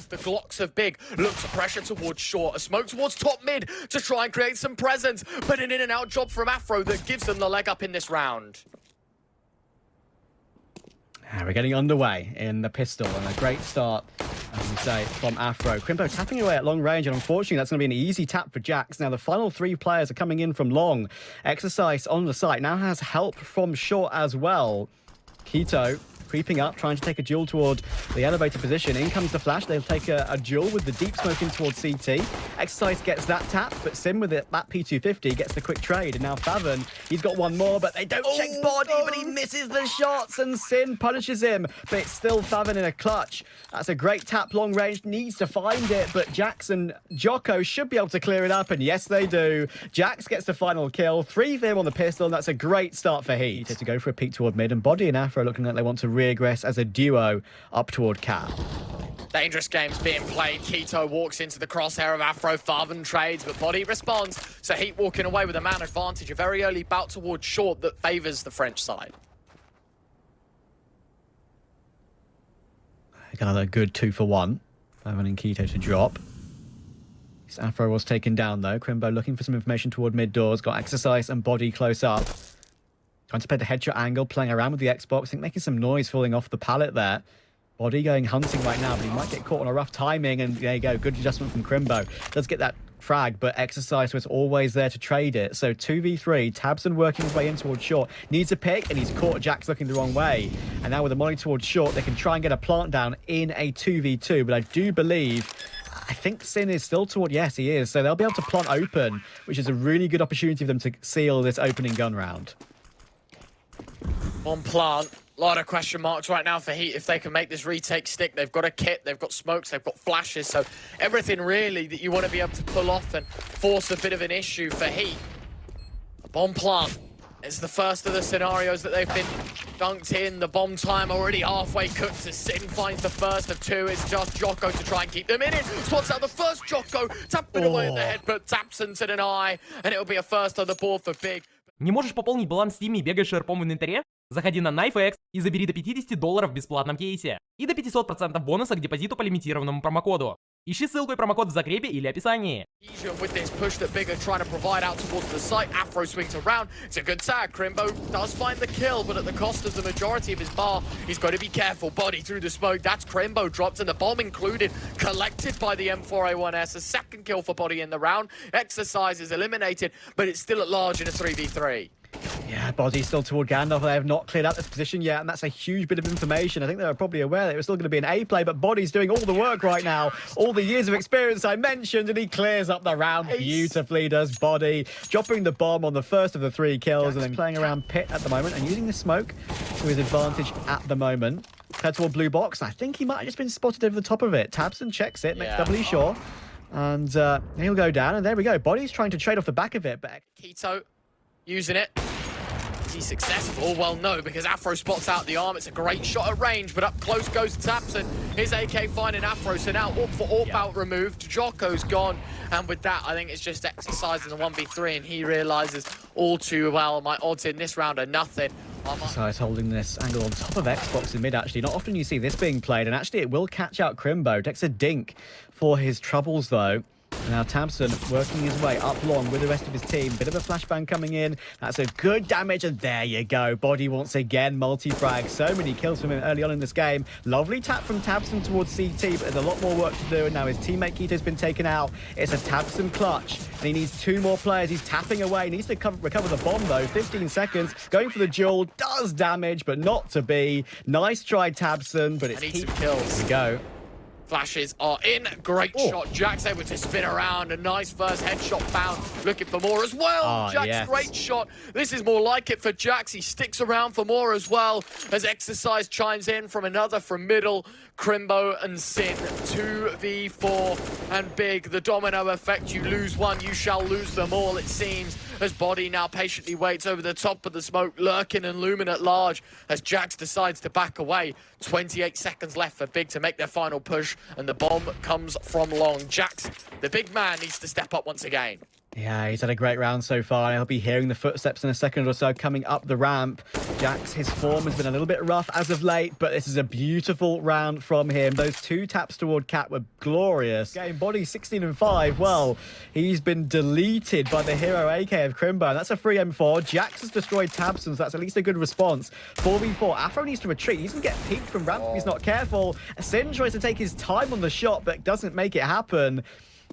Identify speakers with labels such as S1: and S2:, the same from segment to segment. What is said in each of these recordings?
S1: as the Glocks of Big look to pressure towards short. A smoke towards top mid to try and create some presence, but an in and out job from Afro that gives them the leg up in this round.
S2: We're getting underway in the pistol, and a great start, as we say, from Afro. Crimbo tapping away at long range, and unfortunately that's going to be an easy tap for Jax. Now the final three players are coming in from long. Exercise on the site now has help from short as well. Keto creeping up, trying to take a duel toward the elevator position. In comes the flash. They'll take a duel with the deep smoke in towards CT. Exercise gets that tap, but Sim with it, that P250 gets the quick trade. And now Favon, he's got one more, but they don't check body, but he misses the shots, and Sin punishes him. But it's still Favon in a clutch. That's a great tap, long range, needs to find it, but Jax and Jocko should be able to clear it up, and yes, they do. Jax gets the final kill, 3 for him on the pistol, and that's a great start for Heet. To go for a peek toward mid, and Body and Afro looking like they want to regress as a duo up toward Cap.
S1: Dangerous games being played. Keto walks into the crosshair of Afro. Favon trades, but Body responds. So Heet walking away with a man advantage. A very early bout towards short that favours the French side.
S2: Another good 2 for 1. Favon and Keto to drop. Afro was taken down though. Crimbo looking for some information toward mid doors. Got Exercise and Body close up. Trying to play the headshot angle, playing around with the Xbox. I think making some noise falling off the pallet there. Body going hunting right now, but he might get caught on a rough timing. And there you go, good adjustment from Crimbo. Does get that frag, but Exercise was always there to trade it. So 2v3, Tabson working his way in towards short. Needs a pick, and he's caught Jax looking the wrong way. And now with the molly towards short, they can try and get a plant down in a 2v2. But I do believe... I think Sin is still toward... Yes, he is. So they'll be able to plant open, which is a really good opportunity for them to seal this opening gun round.
S1: On plant, a lot of question marks right now for Heet if they can make this retake stick. They've got a kit, they've got smokes, they've got flashes, so everything really that you want to be able to pull off and force a bit of an issue for Heet. Bomb plant is the first of the scenarios that they've been dunked in. The bomb time already halfway cooked as Sin finds the first of 2. It's just Jocko to try and keep them in it. Spots out the first Jocko, tapping away at the head, but taps into an eye, and it'll be a first on the board for Big.
S3: Не можешь пополнить баланс в Steam, бегая шерпом в инвентаре? Заходи на MyFX и забери до $50 в бесплатном кейсе. И до 500% бонуса к депозиту по лимитированному промокоду. Ищи ссылку и промокод в закрепе или описании.
S1: With this push that Big are trying to provide out towards the site, Afro swings around. It's a good tag. Crimbo does find the kill, but at the cost of the majority of his bar. He's got to be careful. Body through the smoke. That's Crimbo dropped, and the bomb included, collected by the M4A1S. A second kill for Body in the round. Exercise is eliminated, but it's still at large in a 3v3.
S2: Yeah, Body still toward Gandalf. They have not cleared out this position yet, and that's a huge bit of information. I think they were probably aware that it was still going to be an A play, but Body's doing all the work right now. All the years of experience I mentioned, and he clears up the round beautifully, does Body. Dropping the bomb on the first of the 3 kills, and then playing around pit at the moment, and using the smoke to his advantage at the moment. Head toward blue box. I think he might have just been spotted over the top of it. Tabson checks it, makes doubly sure. And he'll go down, and there we go. Body's trying to trade off the back of it, but...
S1: Keto using it. Is he successful? Well, no, because Afro spots out the arm. It's a great shot at range, but up close goes Tapson. His AK finding Afro, so now AWP for AWP out removed. Jocko's gone, and with that, I think it's just exercising the 1v3, and he realizes all too well, my odds in this round are nothing.
S2: So it's holding this angle on top of Xbox in mid, actually. Not often you see this being played, and actually it will catch out Crimbo. Takes a dink for his troubles, though. Now Tabson working his way up long with the rest of his team. Bit of a flashbang coming in. That's a good damage, and there you go. Body once again, multi-frag. So many kills from him early on in this game. Lovely tap from Tabson towards CT, but there's a lot more work to do, and now his teammate Keto's been taken out. It's a Tabson clutch, and he needs 2 more players. He's tapping away. He needs to recover the bomb, though. 15 seconds. Going for the duel. Does damage, but not to be. Nice try, Tabson, but it's Heet.
S1: Kills.
S2: Here we go.
S1: Flashes are in. Great shot. Jax able to spin around. A nice first headshot found. Looking for more as well. Jax, great shot. This is more like it for Jax. He sticks around for more as well as Exercise chimes in from another from middle. Crimbo and Sin 2v4 and Big. The domino effect. You lose one, you shall lose them all, it seems. As Body now patiently waits over the top of the smoke, lurking and looming at large as Jax decides to back away. 28 seconds left for Big to make their final push, and the bomb comes from long. Jax, the big man, needs to step up once again.
S2: Yeah, he's had a great round so far, and he'll be hearing the footsteps in a second or so coming up the ramp. Jax, his form has been a little bit rough as of late, but this is a beautiful round from him. Those 2 taps toward Cat were glorious. Game body 16 and 5. Well, he's been deleted by the hero AK of Crimbo, and that's a free M4. Jax has destroyed tabson, so that's at least a good response. 4v4. Afro needs to retreat. He's going to get peeked from ramp if he's not careful. Sin tries to take his time on the shot, but doesn't make it happen.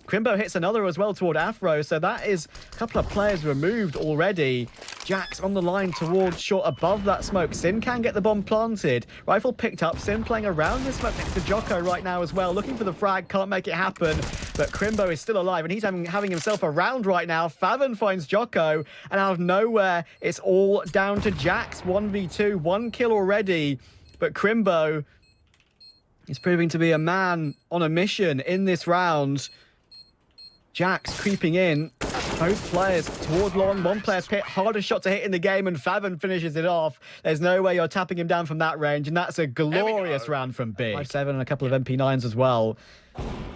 S2: Crimbo hits another as well toward Afro, so that is a couple of players removed already. Jax on the line towards short above that smoke. Sin can get the bomb planted. Rifle picked up. Sin playing around the smoke next to Jocko right now as well. Looking for the frag, can't make it happen. But Crimbo is still alive, and he's having himself a round right now. Faven finds Jocko, and out of nowhere, it's all down to Jax. 1v2, 1 kill already. But Crimbo is proving to be a man on a mission in this round. Jax creeping in, both players toward long, 1 player pit, hardest shot to hit in the game, and Faven finishes it off. There's no way you're tapping him down from that range, and that's a glorious round from Big. 5-7 and a couple of MP9s as well.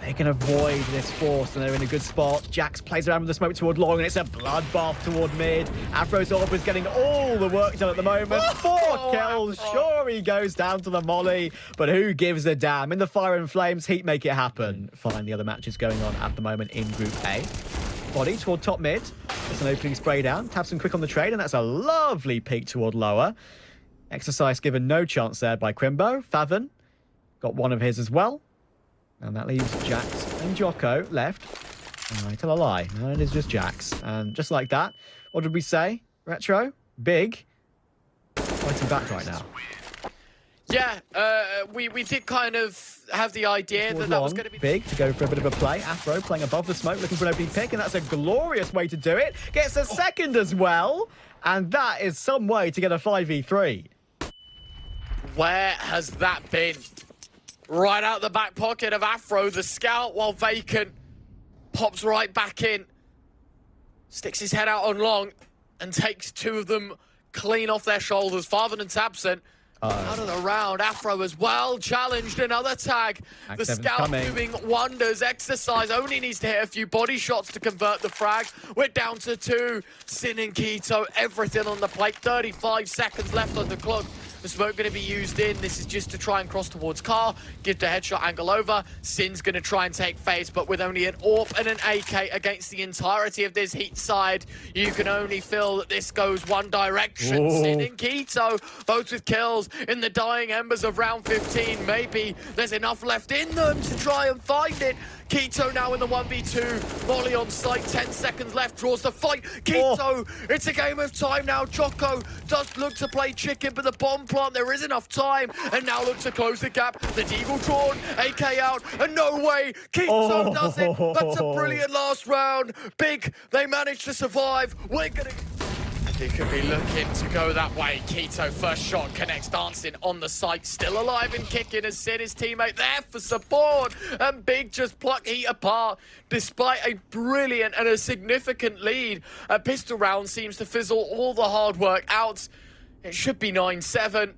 S2: They can avoid this force, and they're in a good spot. Jax plays around with the smoke toward long, and it's a bloodbath toward mid. Afro's Orb is getting all the work done at the moment. 4 kills. Sure, he goes down to the molly, but who gives a damn? In the fire and flames, Heat make it happen. Find the other matches going on at the moment in Group A. Body toward top mid. It's an opening spray down. Tabson quick on the trade, and that's a lovely peek toward lower. Exercise given no chance there by Crimbo. Faven got one of his as well. And that leaves Jax and Jocko left. And I tell a lie. No, it is just Jax. And just like that, what did we say? Retro? Big? Fighting back right now.
S1: Yeah, we did kind of have the idea that was going to be...
S2: Big to go for a bit of a play. Afro playing above the smoke, looking for an opening pick, and that's a glorious way to do it. Gets a second as well. And that is some way to get a 5v3.
S1: Where has that been? Right out the back pocket of Afro, the scout, while vacant, pops right back in, sticks his head out on long, and takes 2 of them clean off their shoulders. Faven and tabson out of the round. Afro as well, challenged, another tag. The scout doing wonders. Exercise only needs to hit a few body shots to convert the frag. We're down to 2. Sin and Keto, everything on the plate. 35 seconds left on the clock. The smoke going to be used in. This is just to try and cross towards Car, give the headshot angle over. Sin's going to try and take FaZe, but with only an AWP and an AK against the entirety of this Heat side, you can only feel that this goes one direction.
S2: Whoa.
S1: Sin and Keto, both with kills in the dying embers of round 15. Maybe there's enough left in them to try and find it. Keto now in the 1v2. Molly on site, 10 seconds left, draws the fight. Keto, it's a game of time now. Jocko does look to play chicken, but the bomb plant, there is enough time. And now look to close the gap. The Deagle drawn, AK out, and no way. Keto does it. That's a brilliant last round. Big, they managed to survive. We're gonna... He could be looking to go that way. Keto, first shot, connects dancing on the site. Still alive and kicking as Sid, his teammate, there for support. And Big just pluck Heat apart despite a brilliant and a significant lead. A pistol round seems to fizzle all the hard work out. It should be 9-7.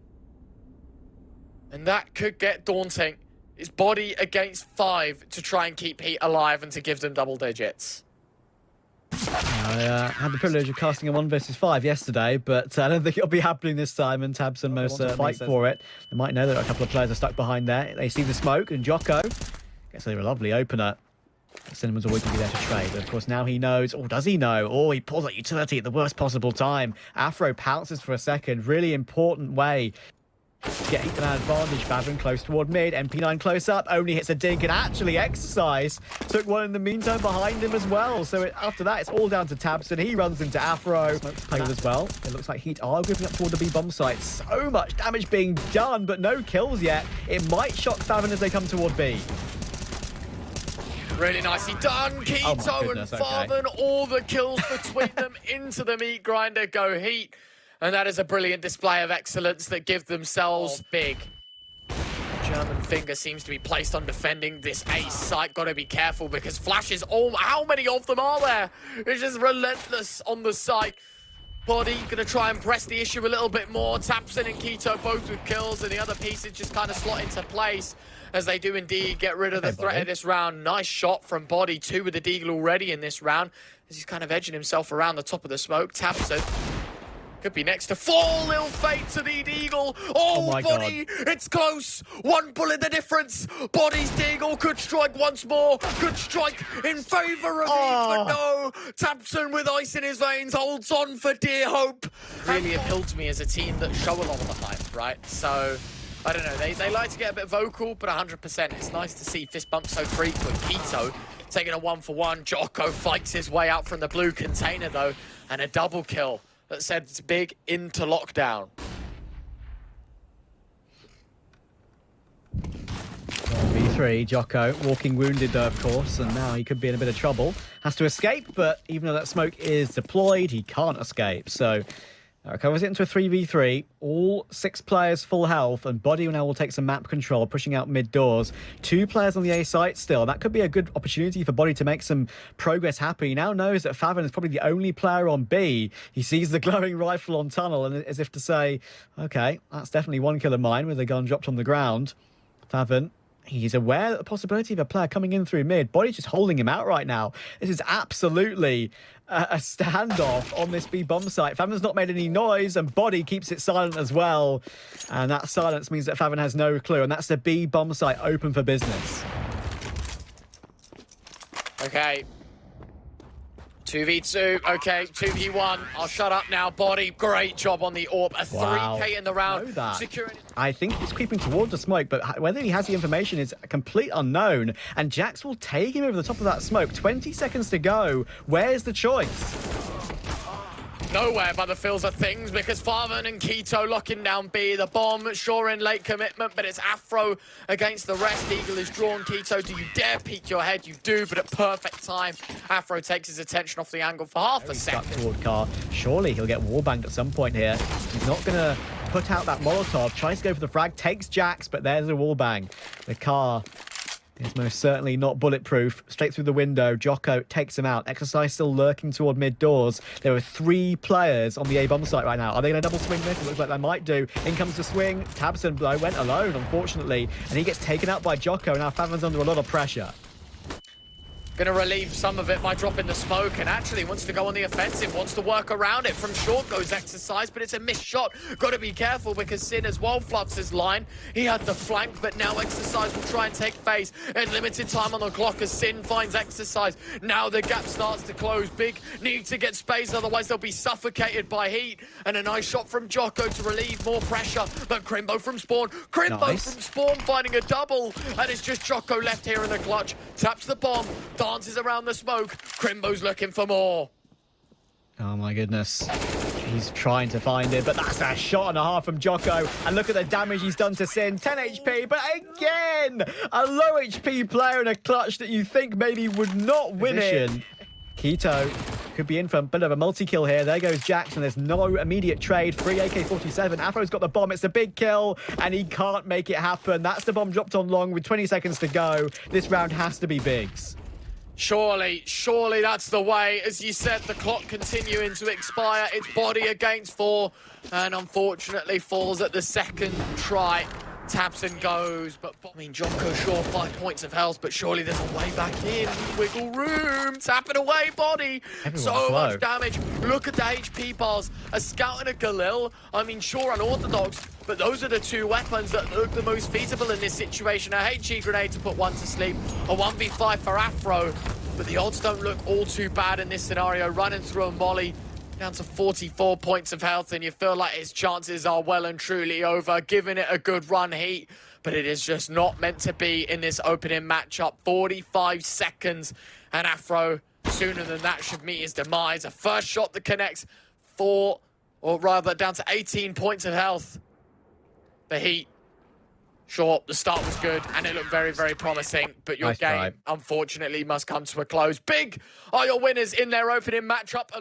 S1: And that could get daunting. It's body against 5 to try and keep Heat alive and to give them double digits.
S2: I had the privilege of casting a 1 versus 5 yesterday, but I don't think it'll be happening this time, and Tabson most fight for it. They might know that a couple of players are stuck behind there. They see the smoke, and Jocko gets a lovely opener. Cinnamon's always going to be there to trade, but of course now he knows, or does he know? Oh, he pulls that utility at the worst possible time. Afro pounces for a second, really important way to get an advantage. Faven close toward mid, MP9 close up, only hits a dink, and actually Exercise took one in the meantime behind him as well. So after that, it's all down to Tabson. He runs into Afro. Play as well. It looks like Heat are gripping up toward the B bomb site. So much damage being done, but no kills yet. It might shock Faven as they come toward B.
S1: Really nicely done, Keto and Faven, all the kills between them into the meat grinder. Go Heat. And that is a brilliant display of excellence that give themselves big. German finger seems to be placed on defending this ace site. Got to be careful because flashes, how many of them are there? It's just relentless on the site. Body going to try and press the issue a little bit more. Tabson and Keto both with kills, and the other pieces just kind of slot into place. as they do indeed get rid of the threat of this round. Nice shot from Body, 2 with the deagle already in this round, as he's kind of edging himself around the top of the smoke. Tabson could be next to fall. Ill fate to the deagle. Oh my Body, God. It's close. 1 bullet the difference. Body's deagle could strike once more. Could strike in favor of Heet, but no. Tabson with ice in his veins holds on for dear hope. Really appealed to me as a team that show a lot of the hype, right? So I don't know. They like to get a bit vocal, but 100%. It's nice to see fist bumps so frequent. Keto taking a 1-for-1. Jocko fights his way out from the blue container though, and a double kill that sends Big into lockdown.
S2: V3, Jocko walking wounded though, of course, and now he could be in a bit of trouble. Has to escape, but even though that smoke is deployed, he can't escape. So recovers it into a 3v3. All 6 players full health, and Body now will take some map control, pushing out mid doors. 2 players on the A site still. That could be a good opportunity for Body to make some progress happen. He now knows that Faven is probably the only player on B. He sees the glowing rifle on tunnel, and as if to say, okay, that's definitely 1 kill of mine, with the gun dropped on the ground. Faven, he's aware of the possibility of a player coming in through mid. Body's just holding him out right now. This is absolutely a standoff on this B bomb site. Faven's not made any noise, and Body keeps it silent as well. And that silence means that Faven has no clue, and that's the B bomb site open for business.
S1: Okay. 2v2, okay, 2v1. I'll shut up now, Body. Great job on the AWP. A 3K in the round. Securing.
S2: I think he's creeping towards the smoke, but whether he has the information is a complete unknown. And Jax will take him over the top of that smoke. 20 seconds to go. Where's the choice?
S1: Nowhere by the feels of things, because Faven and Keto locking down B. The bomb, sure in late commitment, but it's Afro against the rest. Eagle is drawn. Keto, do you dare peek your head? You do, but at perfect time, Afro takes his attention off the angle for half a second.
S2: Stuck toward Car. Surely he'll get wallbanged at some point here. He's not going to put out that Molotov. Tries to go for the frag, takes Jax, but there's a wallbang. The Car is most certainly not bulletproof. Straight through the window, Jocko takes him out. Exercise still lurking toward mid doors. There are 3 players on the A bomb site right now. Are they going to double swing this? It looks like they might do. In comes the swing. Tabson though went alone, unfortunately, and he gets taken out by Jocko. Now Faven's under a lot of pressure.
S1: Gonna relieve some of it by dropping the smoke, and actually wants to go on the offensive, wants to work around it. From short goes Exercise, but it's a missed shot. Gotta be careful, because Sin as well fluffs his line. He had the flank, but now Exercise will try and take FaZe. And limited time on the clock as Sin finds Exercise. Now the gap starts to close. Big need to get space, otherwise they'll be suffocated by Heet. And a nice shot from Jocko to relieve more pressure. But Crimbo from Spawn. From Spawn finding a double. And it's just Jocko left here in the clutch. Taps the bomb. Dances around the smoke. Crimbo's looking for more.
S2: Oh my goodness. He's trying to find it, but that's a shot and a half from Jocko. And look at the damage he's done to Sin. 10 HP, but again, a low HP player in a clutch that you think maybe would not win it. Keto could be in for a bit of a multi-kill here. There goes Jackson. There's no immediate trade. Free AK-47. Afro's got the bomb. It's a big kill, and he can't make it happen. That's the bomb dropped on long with 20 seconds to go. This round has to be Biggs.
S1: Surely that's the way. As you said, the clock continuing to expire. It's Body against 4, and unfortunately falls at the second try. Taps and goes, but I mean, Jocko sure 5 points of health, but surely there's a way back in. Wiggle room, tapping away Body. So much damage. Look at the HP bars. A Scout and a Galil. I mean, sure, unorthodox, but those are the 2 weapons that look the most feasible in this situation. A HG grenade to put 1 to sleep. A 1v5 for Afro, but the odds don't look all too bad in this scenario. Running through a molly. Down to 44 points of health, and you feel like his chances are well and truly over. Giving it a good run, Heat, but it is just not meant to be in this opening matchup. 45 seconds, and Afro, sooner than that, should meet his demise. A first shot that connects 4, or rather down to 18 points of health. The Heat, sure, the start was good, and it looked very, very promising, but your game, unfortunately, must come to a close. Big are your winners in their opening matchup.